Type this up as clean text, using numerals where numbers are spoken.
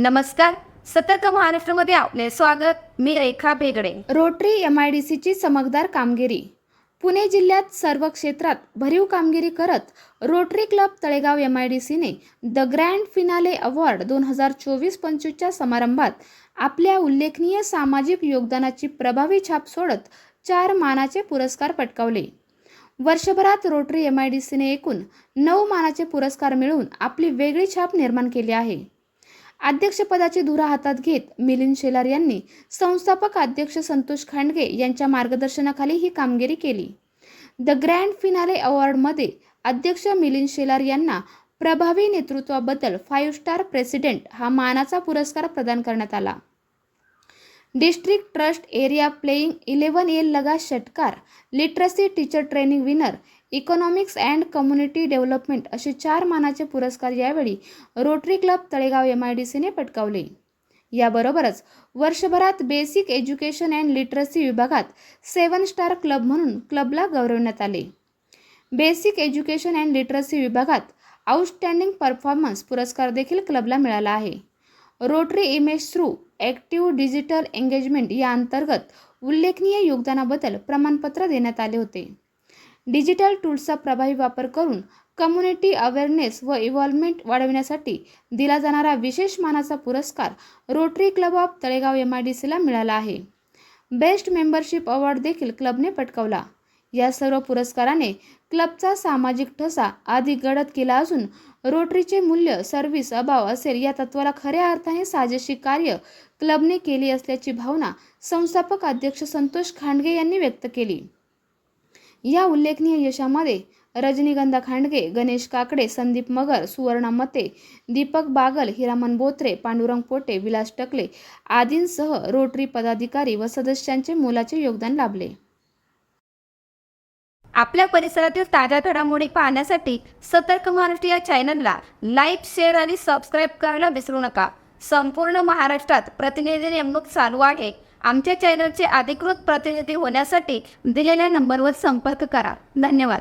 नमस्कार. सतर्क महाराष्ट्रामध्ये आपले स्वागत. मी रेखा भेगडे. रोटरी MIDCची चमकदार कामगिरी. पुणे जिल्ह्यात सर्व क्षेत्रात भरीव कामगिरी करत रोटरी क्लब तळेगाव MIDCने द ग्रँड फिनाले अवॉर्ड 2024-25च्या समारंभात आपल्या उल्लेखनीय सामाजिक योगदानाची प्रभावी छाप सोडत 4 मानाचे पुरस्कार पटकावले. वर्षभरात रोटरी MIDCने एकूण 9 मानाचे पुरस्कार मिळवून आपली वेगळी छाप निर्माण केली आहे. अध्यक्षपदाची धुरा हातात घेत मिलिंद शेलार यांनी संस्थापक अध्यक्ष संतोष खांडगे यांच्या मार्गदर्शनाखाली ही कामगिरी केली. द ग्रँड फिनाले अवॉर्डमध्ये अध्यक्ष मिलिंद शेलार यांना प्रभावी नेतृत्वाबद्दल 5 स्टार प्रेसिडेंट हा मानाचा पुरस्कार प्रदान करण्यात आला. डिस्ट्रिक्ट ट्रस्ट एरिया प्लेइंग 11 लगा षटकार, literacy teacher training winner, economics and community development असे 4 मानाचे पुरस्कार यावेळी रोटरी क्लब तळेगाव MIDCने पटकावले. याबरोबरच वर्षभरात बेसिक एज्युकेशन अँड लिटरसी विभागात 7 स्टार क्लब म्हणून क्लबला गौरवण्यात आले. बेसिक एज्युकेशन अँड लिटरसी विभागात आउटस्टँडिंग परफॉर्मन्स पुरस्कार देखील क्लबला मिळाला आहे. Rotary image through active digital engagement या अंतर्गत उल्लेखनीय योगदानाबद्दल प्रमाणपत्र देण्यात आले होते. डिजिटल टूल्सचा प्रभावी वापर करून कम्युनिटी अवेअरनेस व इव्हॉल्वमेंट वाढविण्यासाठी दिला जाणारा विशेष मानाचा पुरस्कार रोटरी क्लब ऑफ तळेगाव MIDCला मिळाला आहे. बेस्ट मेंबरशिप अवॉर्ड देखील क्लबने पटकावला. या सर्व पुरस्काराने क्लबचा सामाजिक ठसा अधिक गडद केला असून रोटरीचे मूल्य सर्व्हिस अबाव असेल या तत्वाला खऱ्या अर्थाने साजेशी कार्य क्लबने केली असल्याची भावना संस्थापक अध्यक्ष संतोष खांडगे यांनी व्यक्त केली. या उल्लेखनीय यशामध्ये रजनीगंधा खांडगे, गणेश काकडे, संदीप मगर, सुवर्णा मते, दीपक बागल, हिरामन बोत्रे, पांडुरंग पोटे, विलास टकले आदींसह रोटरी पदाधिकारी व सदस्यांचे मोलाचे योगदान लाभले. आपल्या परिसरातील ताज्या घडामोडी पाहण्यासाठी सतर्क महाराष्ट्र या चॅनलला लाईक, शेअर आणि सबस्क्राईब करायला विसरू नका. संपूर्ण महाराष्ट्रात प्रतिनिधी नेमणूक चालू आहे. आमच्या चॅनलचे अधिकृत प्रतिनिधी होण्यासाठी दिलेल्या नंबरवर संपर्क करा. धन्यवाद.